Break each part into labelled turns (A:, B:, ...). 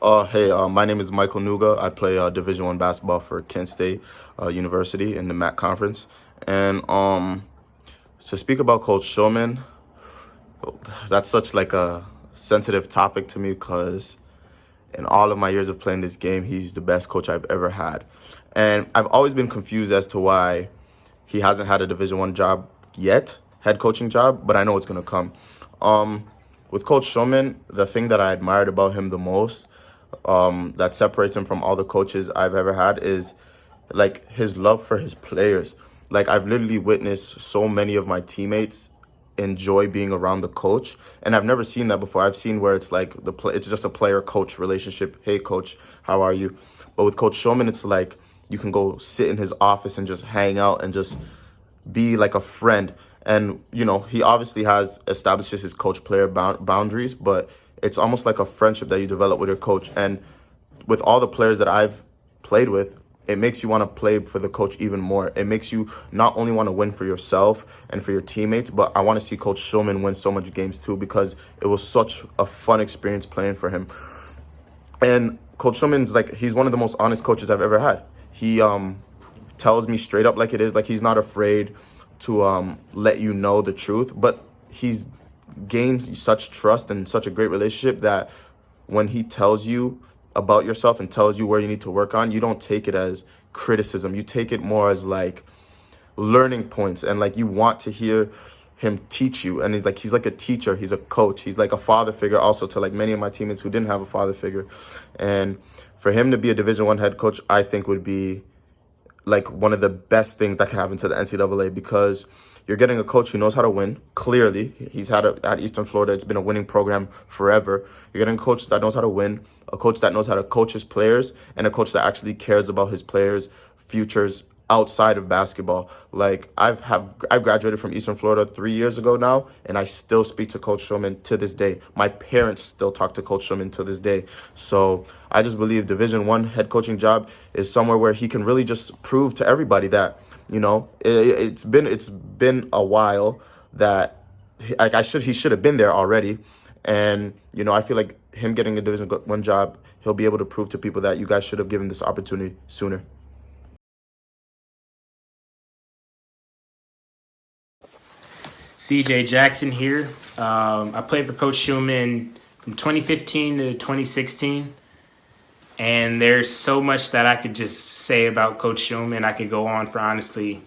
A: My name is Michael Nuga. I play Division One basketball for Kent State University in the MAC conference. And to speak about Coach Shulman, that's such like a sensitive topic to me because in all of my years of playing this game, he's the best coach I've ever had. And I've always been confused as to why he hasn't had a Division One job yet, head coaching job, but I know it's gonna come. Um, with Coach Shulman, the thing that I admired about him the most, that separates him from all the coaches I've ever had, is like his love for his players. Like I've literally witnessed so many of my teammates enjoy being around the coach, and I've never seen that before. I've seen where it's like it's just a player coach relationship. Hey coach, how are you? But with Coach Shulman, it's like you can go sit in his office and just hang out and just be like a friend. And he obviously has establishes his coach player boundaries, but it's almost like a friendship that you develop with your coach. And with all the players that I've played with, it makes you want to play for the coach even more. It makes you not only want to win for yourself and for your teammates, but I want to see Coach Shulman win so much games too, because it was such a fun experience playing for him. And Coach Shulman's like, he's one of the most honest coaches I've ever had. He tells me straight up like it is. Like he's not afraid to let you know the truth, but he's gained such trust and such a great relationship that when he tells you about yourself and tells you where you need to work on, you don't take it as criticism. You take it more as like learning points, and like you want to hear him teach you. And he's like a teacher, he's a coach, he's like a father figure also to like many of my teammates who didn't have a father figure. And for him to be a Division One head coach, I think would be like one of the best things that can happen to the NCAA, because you're getting a coach who knows how to win. Clearly, he's had at Eastern Florida. It's been a winning program forever. You're getting a coach that knows how to win, a coach that knows how to coach his players, and a coach that actually cares about his players' futures outside of basketball. Like I graduated from Eastern Florida 3 years ago now, and I still speak to Coach Shulman to this day. My parents still talk to Coach Shulman to this day. So I just believe Division One head coaching job is somewhere where he can really just prove to everybody that it's been a while that he should have been there already. And I feel like him getting a Division One job, he'll be able to prove to people that you guys should have given this opportunity sooner.
B: CJ Jackson here. I played for Coach Shulman from 2015 to 2016. And there's so much that I could just say about Coach Shulman. I could go on for honestly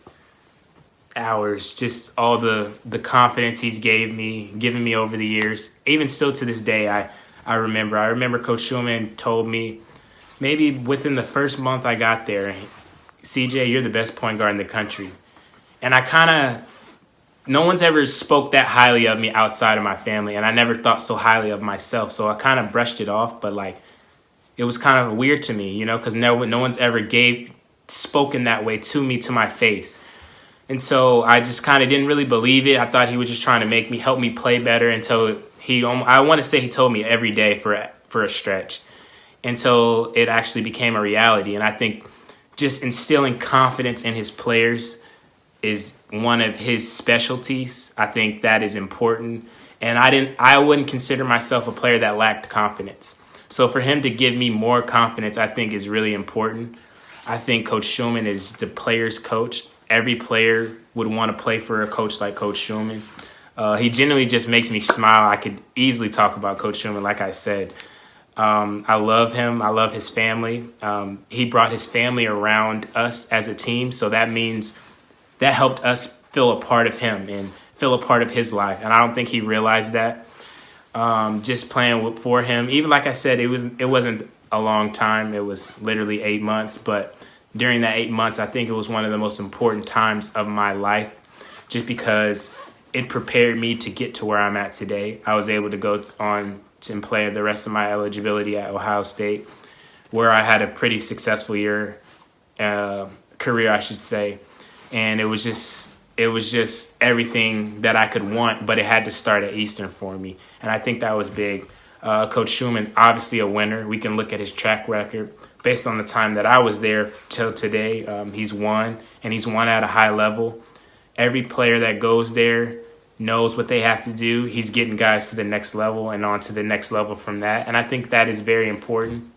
B: hours. Just all the confidence he's given me over the years. Even still to this day, I remember Coach Shulman told me maybe within the first month I got there, CJ, you're the best point guard in the country. And no one's ever spoke that highly of me outside of my family, and I never thought so highly of myself. So I kind of brushed it off, but like it was kind of weird to me, because no one's ever spoken that way to me to my face. And so I just kind of didn't really believe it. I thought he was just trying to help me play better until I want to say he told me every day for a stretch until it actually became a reality. And I think just instilling confidence in his players is one of his specialties. I think that is important. And I wouldn't consider myself a player that lacked confidence. So for him to give me more confidence, I think is really important. I think Coach Shulman is the player's coach. Every player would want to play for a coach like Coach Shulman. He genuinely just makes me smile. I could easily talk about Coach Shulman, like I said. I love him. I love his family. He brought his family around us as a team, so that means that helped us feel a part of him and feel a part of his life. And I don't think he realized that. Just playing for him, even like I said, it wasn't a long time. It was literally 8 months. But during that 8 months, I think it was one of the most important times of my life, just because it prepared me to get to where I'm at today. I was able to go on and play the rest of my eligibility at Ohio State, where I had a pretty successful career, I should say. And it was just everything that I could want, but it had to start at Eastern for me. And I think that was big. Coach Shulman's obviously a winner. We can look at his track record. Based on the time that I was there till today, he's won, and he's won at a high level. Every player that goes there knows what they have to do. He's getting guys to the next level and on to the next level from that. And I think that is very important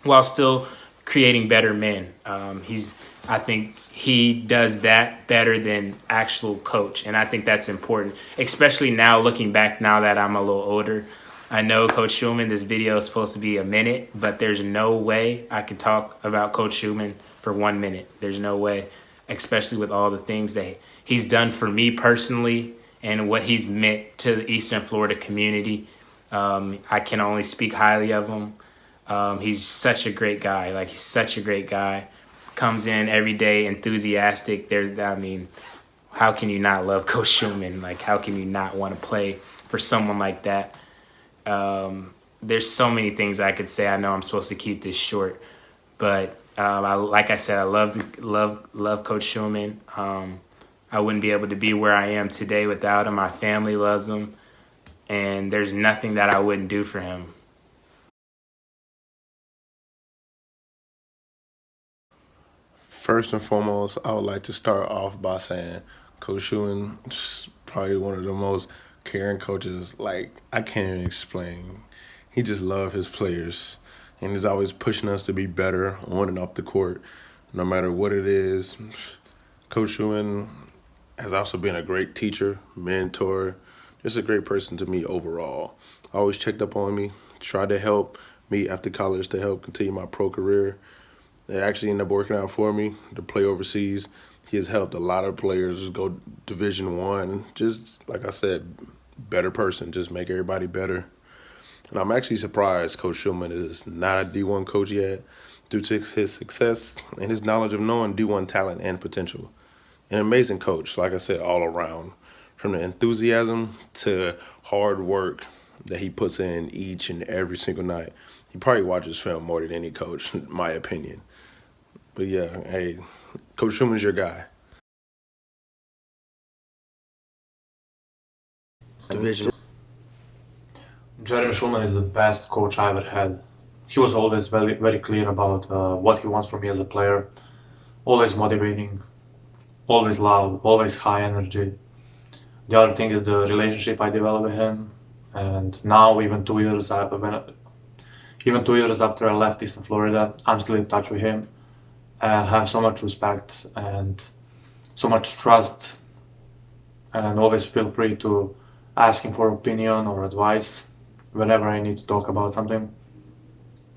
B: while still creating better men. I think he does that better than actual coach. And I think that's important, especially now looking back now that I'm a little older. I know Coach Shulman, this video is supposed to be a minute, but there's no way I can talk about Coach Shulman for 1 minute. There's no way, especially with all the things that he's done for me personally and what he's meant to the Eastern Florida community. I can only speak highly of him. He's such a great guy. Like, he's such a great guy. Comes in every day enthusiastic. How can you not love Coach Shulman? Like, how can you not want to play for someone like that? There's so many things I could say. I know I'm supposed to keep this short, but like I said, I love Coach Shulman. I wouldn't be able to be where I am today without him. My family loves him, and there's nothing that I wouldn't do for him.
C: First and foremost, I would like to start off by saying Coach Shulman is probably one of the most caring coaches. Like, I can't even explain. He just loves his players, and he's always pushing us to be better on and off the court, no matter what it is. Coach Shulman has also been a great teacher, mentor, just a great person to me overall. Always checked up on me, tried to help me after college to help continue my pro career. It actually ended up working out for me to play overseas. He has helped a lot of players go Division I. Just like I said, better person, just make everybody better. And I'm actually surprised Coach Shulman is not a D1 coach yet due to his success and his knowledge of knowing D1 talent and potential. An amazing coach, like I said, all around. From the enthusiasm to hard work that he puts in each and every single night. He probably watches film more than any coach, in my opinion. But yeah, hey, Coach Shulman's your guy.
A: Division.
D: Jeremy Shulman is the best coach I ever had. He was always very, very clear about what he wants from me as a player, always motivating, always loud, always high energy. The other thing is the relationship I developed with him, and now even 2 years after I left Eastern Florida, I'm still in touch with him and have so much respect and so much trust, and always feel free to ask him for opinion or advice whenever I need to talk about something.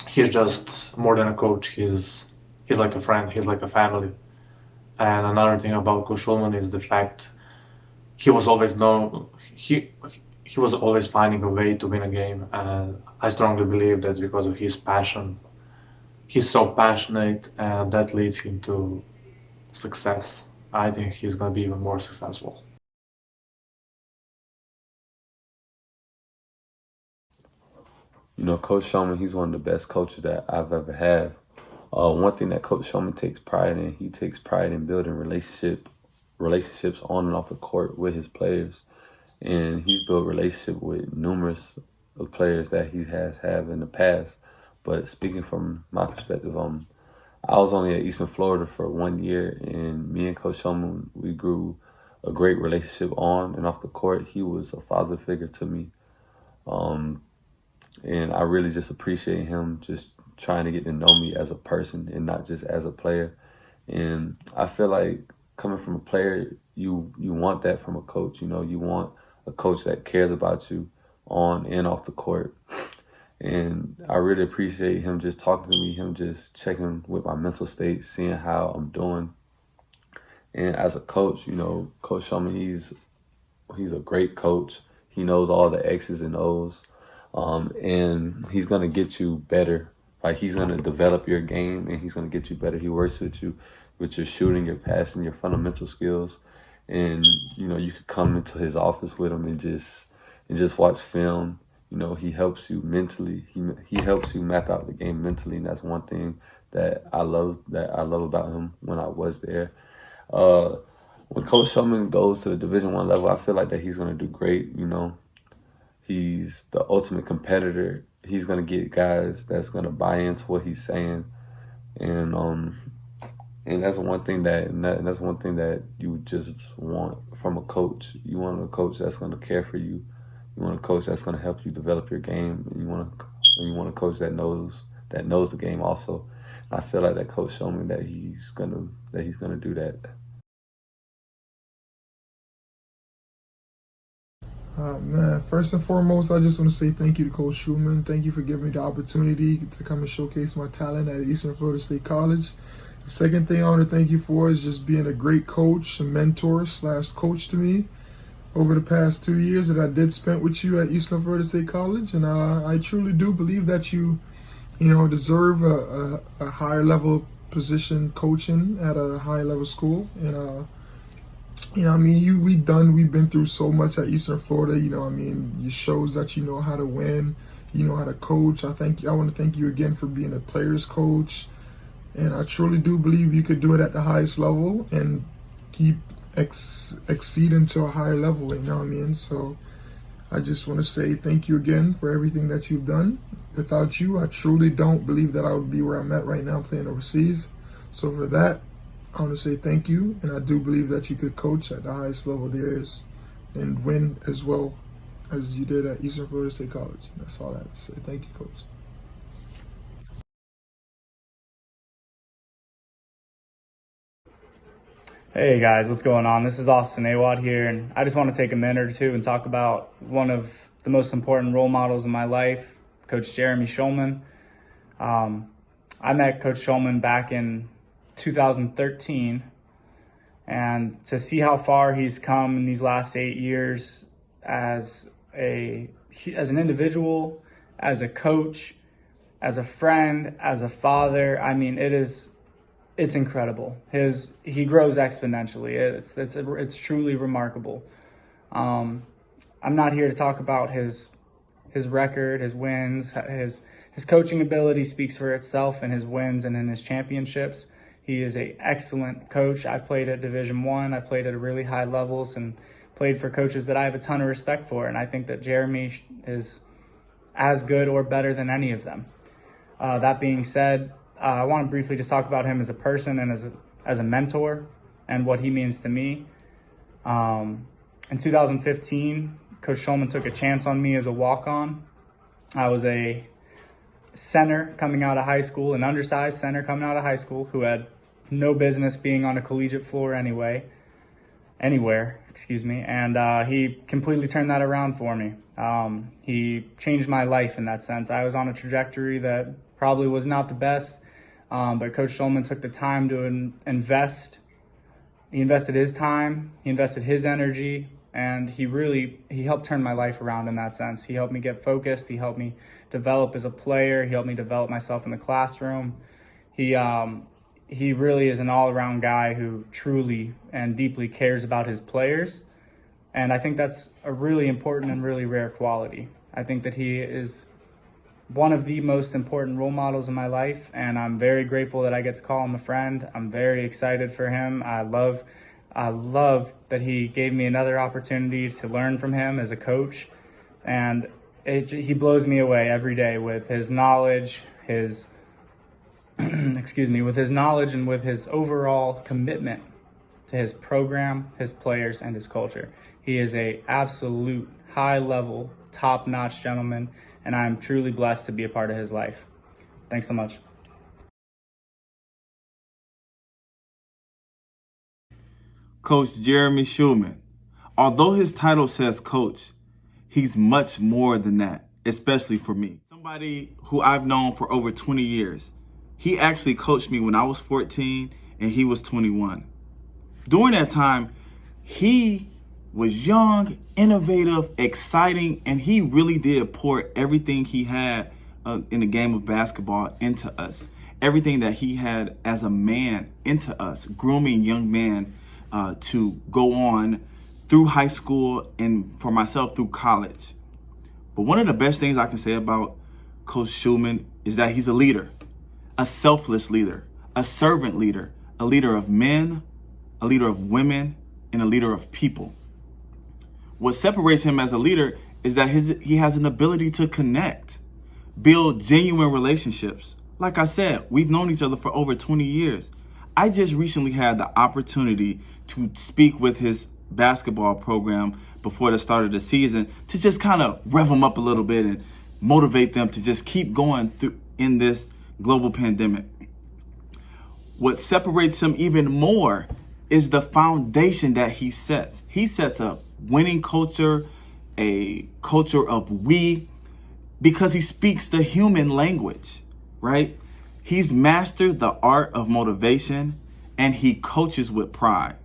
D: He's just more than a coach. He's like a friend. He's like a family. And another thing about Coach Shulman is the fact he was always he was always finding a way to win a game, and I strongly believe that's because of his passion. He's so passionate, and that leads him to success. I think he's gonna be even more successful.
E: You know, Coach Shulman, he's one of the best coaches that I've ever had. One thing that Coach Shulman takes pride in, he takes pride in building relationships on and off the court with his players. And he's built relationship with numerous of players that he has had in the past. But speaking from my perspective, I was only at Eastern Florida for 1 year, and me and Coach Shulman, we grew a great relationship on and off the court. He was a father figure to me. And I really just appreciate him just trying to get to know me as a person and not just as a player. And I feel like coming from a player, you want that from a coach. You know, you want a coach that cares about you on and off the court. And I really appreciate him just talking to me, him just checking with my mental state, seeing how I'm doing. And as a coach, you know, Coach Shulman, he's a great coach. He knows all the X's and O's. And he's going to get you better. Like, he's going to develop your game, and he's going to get you better. He works with you with your shooting, your passing, your fundamental skills. And, you know, you could come into his office with him and just watch film. You know, he helps you mentally. He helps you map out the game mentally, and that's one thing that I love about him when I was there. When Coach Shulman goes to the Division I level, I feel like that he's going to do great, you know. He's the ultimate competitor. He's going to get guys that's going to buy into what he's saying. And And that's one thing that's one thing that you just want from a coach. You want a coach that's going to care for you. You want a coach that's going to help you develop your game. And you want a coach that knows the game also. And I feel like that coach showed me that he's gonna do that.
F: Man, first and foremost, I just want to say thank you to Coach Shulman. Thank you for giving me the opportunity to come and showcase my talent at Eastern Florida State College. The second thing I want to thank you for is just being a great coach, a mentor / coach to me over the past 2 years that I did spend with you at Eastern Florida State College. And I truly do believe that you deserve a higher level position coaching at a high level school. And we've been through so much at Eastern Florida. It shows that you know how to win, you know how to coach. I want to thank you again for being a player's coach, and I truly do believe you could do it at the highest level and keep exceeding to a higher level. So I just want to say thank you again for everything that you've done. Without you, I truly don't believe that I would be where I'm at right now playing overseas. So for that, I want to say thank you, and I do believe that you could coach at the highest level there is and win as well as you did at Eastern Florida State College. That's all I have to say. Thank you, Coach.
G: Hey guys, what's going on? This is Austin Awad here, and I just want to take a minute or two and talk about one of the most important role models in my life, Coach Jeremy Shulman. I met Coach Shulman back in 2013, and to see how far he's come in these last 8 years as an individual, as a coach, as a friend, as a father, it's incredible. He grows exponentially. It's truly remarkable. I'm not here to talk about his record, his wins. His coaching ability speaks for itself in his wins and in his championships. He is an excellent coach. I've played at Division I. I've played at really high levels and played for coaches that I have a ton of respect for. And I think that Jeremy is as good or better than any of them. That being said, I want to briefly just talk about him as a person and as a mentor and what he means to me. In 2015, Coach Shulman took a chance on me as a walk-on. I was a center coming out of high school, an undersized center coming out of high school who had no business being on a collegiate floor anywhere, and he completely turned that around for me. He changed my life in that sense. I was on a trajectory that probably was not the best, but Coach Shulman took the time to invest. He invested his time, he invested his energy, and he helped turn my life around in that sense. He helped me get focused. He helped me develop as a player. He helped me develop myself in the classroom. He really is an all-around guy who truly and deeply cares about his players. And I think that's a really important and really rare quality. I think that he is one of the most important role models in my life, and I'm very grateful that I get to call him a friend. I'm very excited for him. I love that he gave me another opportunity to learn from him as a coach, and he blows me away every day with his knowledge, with his knowledge and with his overall commitment to his program, his players, and his culture. He is an absolute high-level, top-notch gentleman, and I'm truly blessed to be a part of his life. Thanks so much.
H: Coach Jeremy Shulman. Although his title says coach, he's much more than that, especially for me. Somebody who I've known for over 20 years. He actually coached me when I was 14 and he was 21. During that time, he was young, innovative, exciting, and he really did pour everything he had in the game of basketball into us. Everything that he had as a man into us, grooming young men to go on through high school and for myself through college. But one of the best things I can say about Coach Shulman is that he's a leader, a selfless leader, a servant leader, a leader of men, a leader of women, and a leader of people. What separates him as a leader is that he has an ability to connect, build genuine relationships. Like I said, we've known each other for over 20 years. I just recently had the opportunity to speak with his basketball program before the start of the season to just kind of rev them up a little bit and motivate them to just keep going through in this global pandemic. What separates him even more is the foundation that he sets. He sets a winning culture, a culture of we, because he speaks the human language, right? He's mastered the art of motivation and he coaches with pride.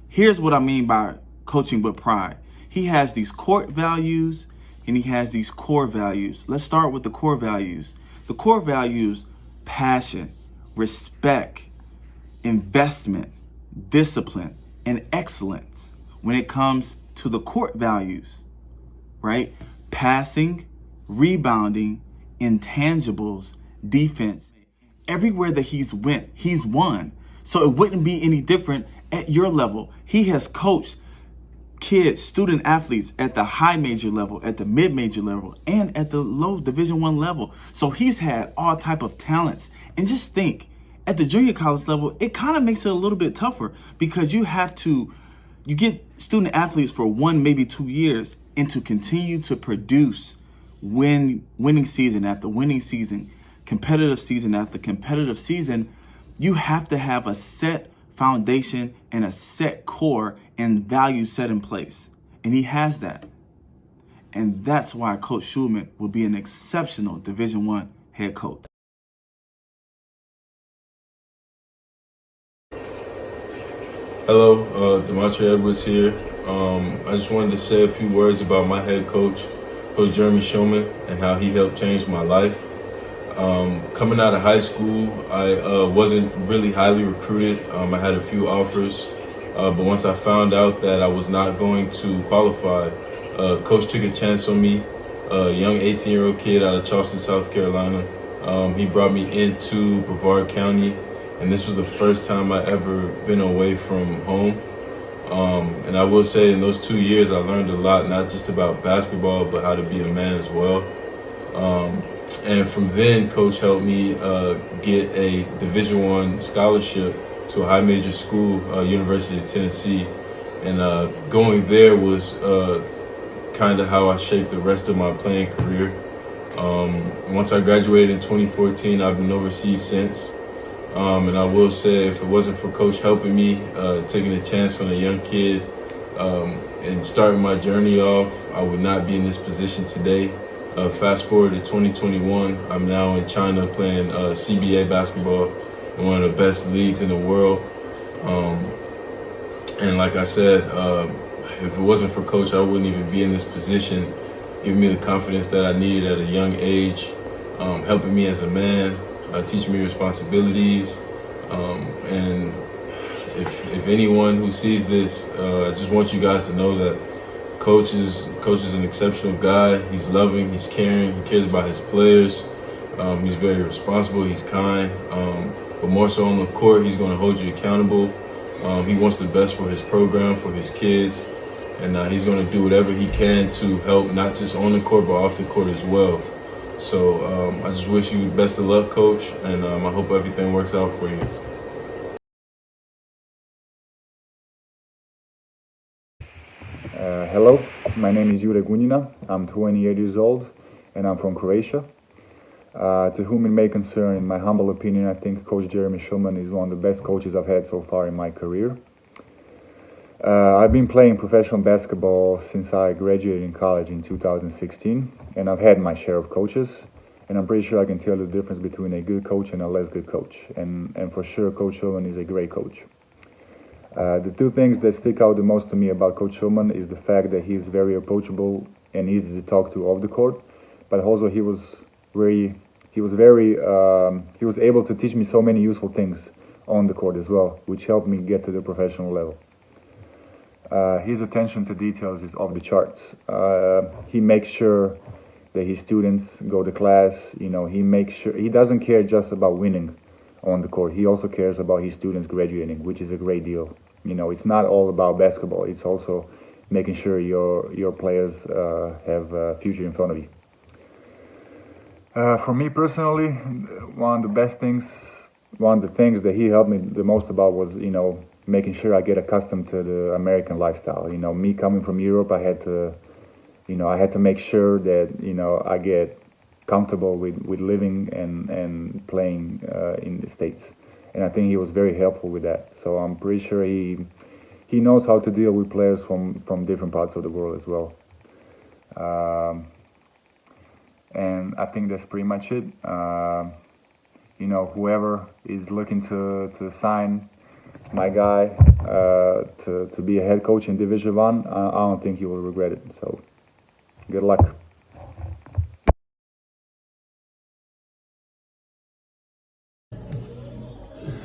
H: Here's what I mean by coaching with pride. He has these core values and he has these core values. Let's start with the core values. The core values: passion, respect, investment, discipline, and excellence. When it comes to the court values, right? Passing, rebounding, intangibles, defense. Everywhere that he's went, he's won. So it wouldn't be any different at your level. He has coached kids, student athletes at the high major level, at the mid major level, and at the low Division I level. So he's had all type of talents. And just think, at the junior college level, it kind of makes it a little bit tougher because you get student athletes for 1, maybe 2 years, and to continue to produce winning season after winning season, competitive season after competitive season, you have to have a set foundation and a set core and values set in place. And he has that. And that's why Coach Shulman will be an exceptional Division I head coach.
I: Hello, Demontre Edwards here. I just wanted to say a few words about my head coach, Coach Jeremy Shulman, and how he helped change my life. Coming out of high school, I wasn't really highly recruited. I had a few offers, but once I found out that I was not going to qualify, Coach took a chance on me, a young 18-year-old kid out of Charleston, South Carolina. He brought me into Brevard County, and this was the first time I ever been away from home. And I will say in those 2 years, I learned a lot, not just about basketball, but how to be a man as well. And from then, Coach helped me get a Division I scholarship to a high major school, University of Tennessee. And going there was kind of how I shaped the rest of my playing career. Once I graduated in 2014, I've been overseas since. And I will say, if it wasn't for Coach helping me, taking a chance on a young kid, and starting my journey off, I would not be in this position today. Fast forward to 2021, I'm now in China playing CBA basketball in one of the best leagues in the world. And like I said, if it wasn't for Coach, I wouldn't even be in this position, giving me the confidence that I needed at a young age, helping me as a man, teaching me responsibilities. And if anyone who sees this, I just want you guys to know that Coach is an exceptional guy. He's loving, he's caring, he cares about his players. He's very responsible, he's kind. But more so on the court, he's going to hold you accountable. He wants the best for his program, for his kids. And he's going to do whatever he can to help, not just on the court, but off the court as well. So I just wish you best of luck, Coach, and I hope everything works out for you.
J: Hello, my name is Jure Gunina. I'm 28 years old and I'm from Croatia. To whom it may concern, in my humble opinion, I think Coach Jeremy Shulman is one of the best coaches I've had so far in my career. I've been playing professional basketball since I graduated in college in 2016, and I've had my share of coaches, and I'm pretty sure I can tell the difference between a good coach and a less good coach. And for sure, Coach Shulman is a great coach. The two things that stick out the most to me about Coach Shulman is the fact that he's very approachable and easy to talk to off the court, but also he was able to teach me so many useful things on the court as well, which helped me get to the professional level. His attention to details is off the charts. He makes sure that his students go to class. You know, he doesn't care just about winning on the court. He also cares about his students graduating, which is a great deal. You know, it's not all about basketball. It's also making sure your players have a future in front of you. For me personally, one of the best things one of the things that he helped me the most about was, making sure I get accustomed to the American lifestyle. Me coming from Europe, I had to make sure that, I get comfortable with living and playing in the States. And I think he was very helpful with that. So I'm pretty sure he knows how to deal with players from different parts of the world as well. And I think that's pretty much it. Whoever is looking to sign my guy to be a head coach in Division One, I don't think he will regret it. So, good luck.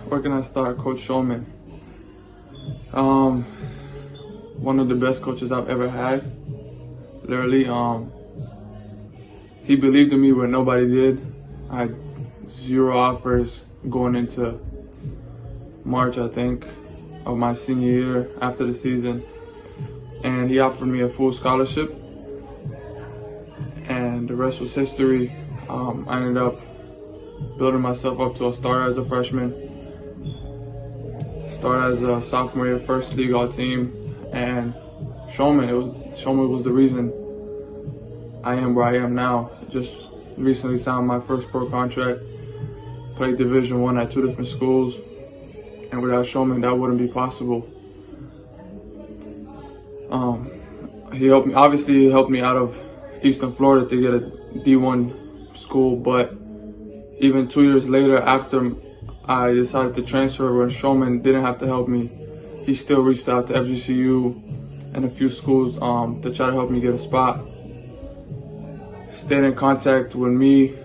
F: Where can I start? Coach Shulman. One of the best coaches I've ever had. Literally, he believed in me where nobody did. I had 0 offers going into March, I think, of my senior year after the season. And he offered me a full scholarship. And the rest was history. I ended up building myself up to a starter as a freshman. Started as a sophomore year, first league all team. And Shulman was the reason I am where I am now. Just recently signed my first pro contract. Played Division I at 2 different schools. And without Shulman, that wouldn't be possible. He helped me. Obviously, he helped me out of Eastern Florida to get a D1 school. But even 2 years later, after I decided to transfer, when Shulman didn't have to help me, he still reached out to FGCU and a few schools to try to help me get a spot. Stayed in contact with me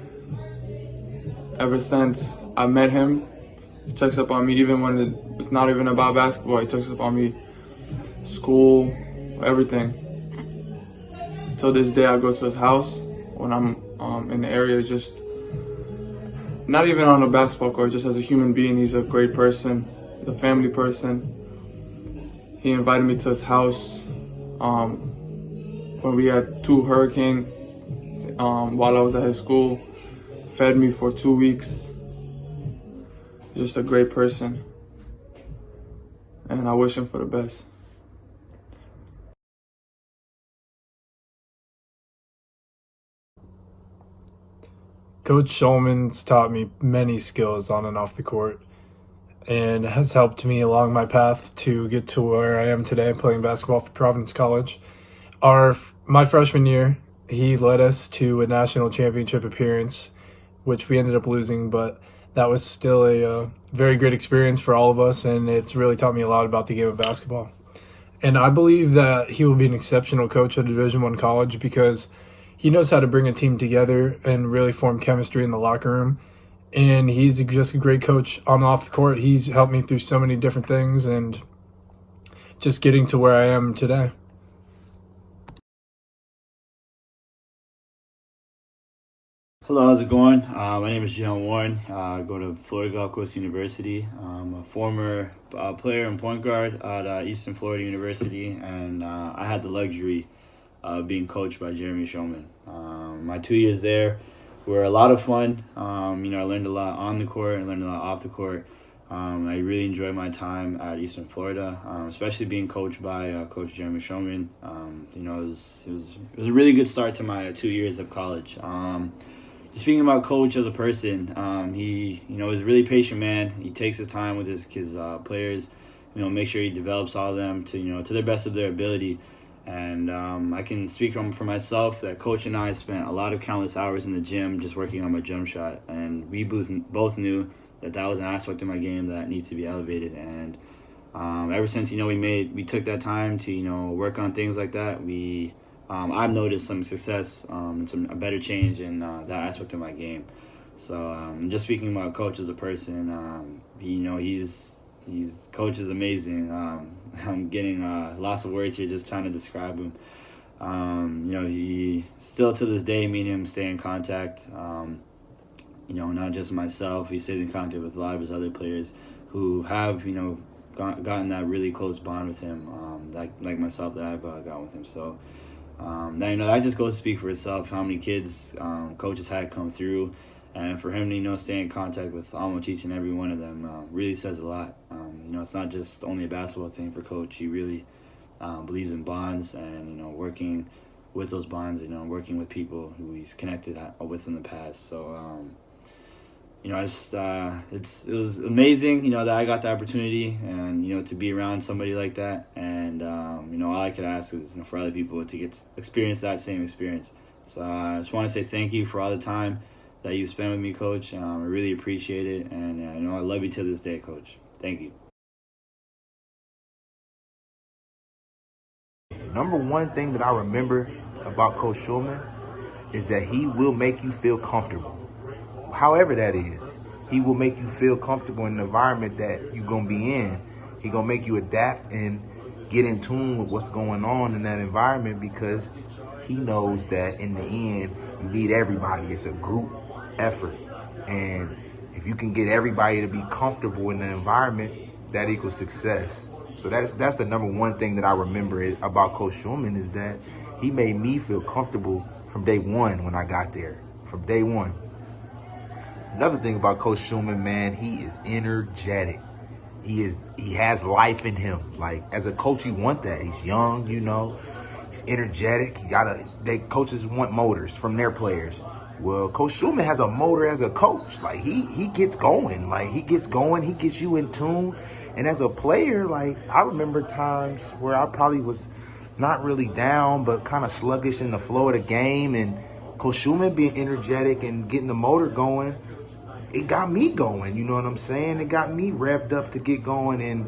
F: ever since I met him. He checks up on me even when it's not even about basketball. He checks up on me, school, everything. Till this day, I go to his house when I'm in the area, just not even on a basketball court, just as a human being. He's a great person, he's a family person. He invited me to his house when we had 2 hurricanes while I was at his school. Fed me for 2 weeks. Just a great person. And I wish him for the best.
K: Coach Shulman's taught me many skills on and off the court and has helped me along my path to get to where I am today, playing basketball for Providence College. My freshman year, he led us to a national championship appearance, which we ended up losing, but that was still a very great experience for all of us, and it's really taught me a lot about the game of basketball. And I believe that he will be an exceptional coach at a Division I college because he knows how to bring a team together and really form chemistry in the locker room. And he's just a great coach on and off the court. He's helped me through so many different things and just getting to where I am today.
L: Hello, how's it going? My name is John Warren. I go to Florida Gulf Coast University. I'm a former player and point guard at Eastern Florida University, and I had the luxury of being coached by Jeremy Shulman. My 2 years there were a lot of fun. I learned a lot on the court and learned a lot off the court. I really enjoyed my time at Eastern Florida, especially being coached by Coach Jeremy Shulman. It was a really good start to my 2 years of college. Speaking about Coach as a person, he is a really patient man. He takes his time with his players, make sure he develops all of them to their best of their ability. And I can speak for myself that Coach and I spent a lot of countless hours in the gym just working on my jump shot, and we both knew that was an aspect of my game that needs to be elevated. And ever since we took that time to work on things like that, I've noticed some success and a better change in that aspect of my game. So just speaking about Coach as a person, Coach is amazing. I'm getting lots of words here just trying to describe him. He still to this day, me and him stay in contact. Not just myself. He stays in contact with a lot of his other players who have gotten that really close bond with him, like myself that I've got with him. So. That just goes to speak for itself. How many kids coaches had come through, And for him to, stay in contact with almost each and every one of them really says a lot. It's not just only a basketball thing for Coach. He really believes in bonds and, working with those bonds, working with people who he's connected with in the past. So, it was amazing, that I got the opportunity and, to be around somebody like that. And, all I could ask is, for other people to experience that same experience. So I just want to say thank you for all the time that you spent with me, Coach. I really appreciate it. And, I love you to this day, Coach. Thank you.
M: Number one thing that I remember about Coach Shulman is that he will make you feel comfortable. However that is, he will make you feel comfortable in the environment that you're going to be in. He going to make you adapt and get in tune with what's going on in that environment, because he knows that in the end, you need everybody. It's a group effort. And if you can get everybody to be comfortable in the environment, that equals success. So that's the number one thing that I remember about Coach Shulman, is that he made me feel comfortable from day one when I got there, from day one. Another thing about Coach Shulman, man, he is energetic. He has life in him. Like, as a coach, you want that. He's young, he's energetic. Coaches want motors from their players. Well, Coach Shulman has a motor as a coach. Like, he gets going. Like, he gets you in tune. And as a player, like, I remember times where I probably was not really down, but kind of sluggish in the flow of the game. And Coach Shulman being energetic and getting the motor going, it got me going, you know what I'm saying? It got me revved up to get going, and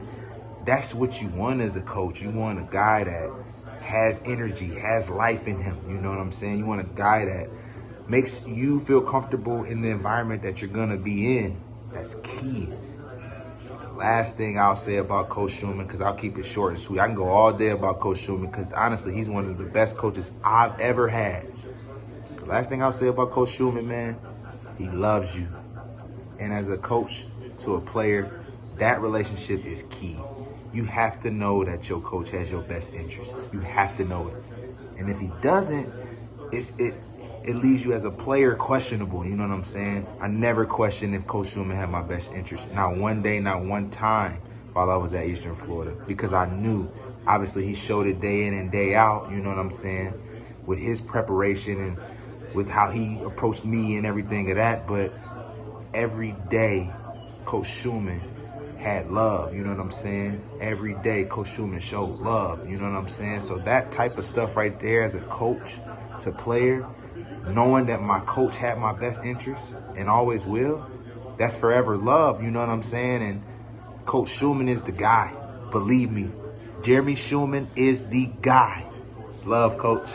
M: that's what you want as a coach. You want a guy that has energy, has life in him, you know what I'm saying? You want a guy that makes you feel comfortable in the environment that you're going to be in. That's key. The last thing I'll say about Coach Shulman, because I'll keep it short and sweet. I can go all day about Coach Shulman, because honestly, he's one of the best coaches I've ever had. The last thing I'll say about Coach Shulman, man, he loves you. And as a coach to a player, that relationship is key. You have to know that your coach has your best interest. You have to know it. And if he doesn't, it leaves you as a player questionable. You know what I'm saying? I never questioned if Coach Shulman had my best interest. Not one day, not one time while I was at Eastern Florida. Because I knew, obviously, he showed it day in and day out, you know what I'm saying, with his preparation and with how he approached me and everything of that. But every day, Coach Shulman had love, you know what I'm saying? Every day, Coach Shulman showed love, you know what I'm saying? So that type of stuff right there as a coach to player, knowing that my coach had my best interest and always will, that's forever love, you know what I'm saying? And Coach Shulman is the guy. Believe me, Jeremy Shulman is the guy. Love, Coach.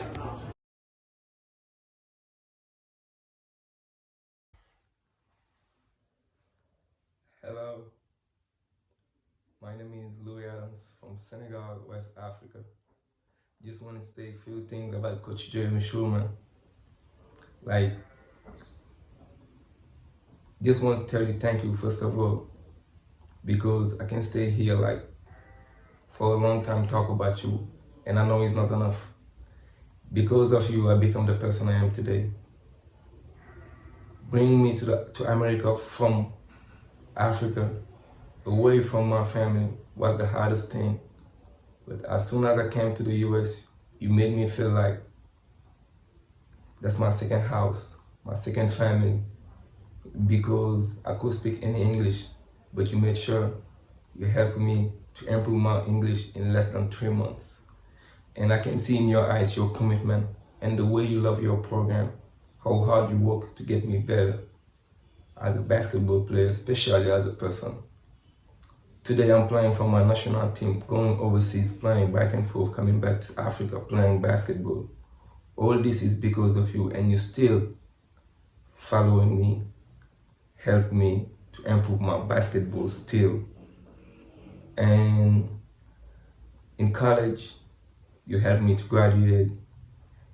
N: Hello, my name is Louis Adams from Senegal, West Africa. Just want to say a few things about Coach Jeremy Shulman. Like, just want to tell you thank you first of all, because I can stay here like for a long time talk about you, and I know it's not enough. Because of you, I become the person I am today. Bringing me to America from Africa, away from my family, was the hardest thing. But as soon as I came to the US, you made me feel like that's my second house, my second family, because I could speak any English, but you made sure you helped me to improve my English in less than 3 months. And I can see in your eyes your commitment and the way you love your program, how hard you work to get me better as a basketball player, especially as a person. Today I'm playing for my national team, going overseas, playing back and forth, coming back to Africa, playing basketball. All this is because of you, and you still following me, help me to improve my basketball still. And in college, you helped me to graduate,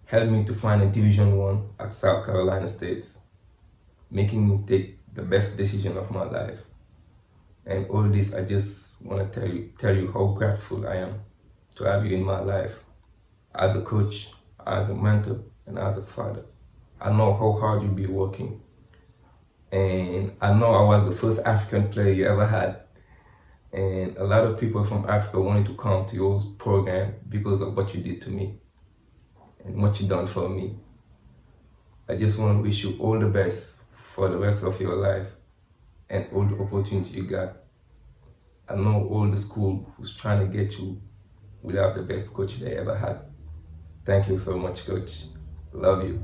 N: helped me to find a Division I at South Carolina State, making me take the best decision of my life. And all this, I just want to tell you how grateful I am to have you in my life as a coach, as a mentor, and as a father. I know how hard you'll be working. And I know I was the first African player you ever had. And a lot of people from Africa wanted to come to your program because of what you did to me and what you done for me. I just want to wish you all the best for the rest of your life and all the opportunity you got. I know all the school who's trying to get you without the best coach they ever had. Thank you so much, Coach. Love you.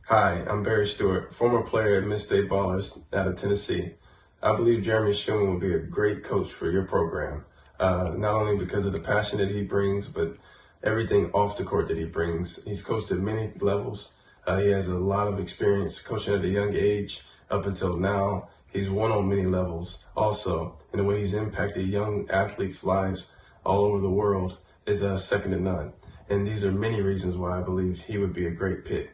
O: Hi, I'm Barry Stewart, former player at Mid-State Ballers out of Tennessee. I believe Jeremy Shulman will be a great coach for your program, not only because of the passion that he brings, but everything off the court that he brings. He's coached at many levels. He has a lot of experience coaching at a young age up until now. He's won on many levels also, and the way he's impacted young athletes' lives all over the world is second to none. And these are many reasons why I believe he would be a great pick.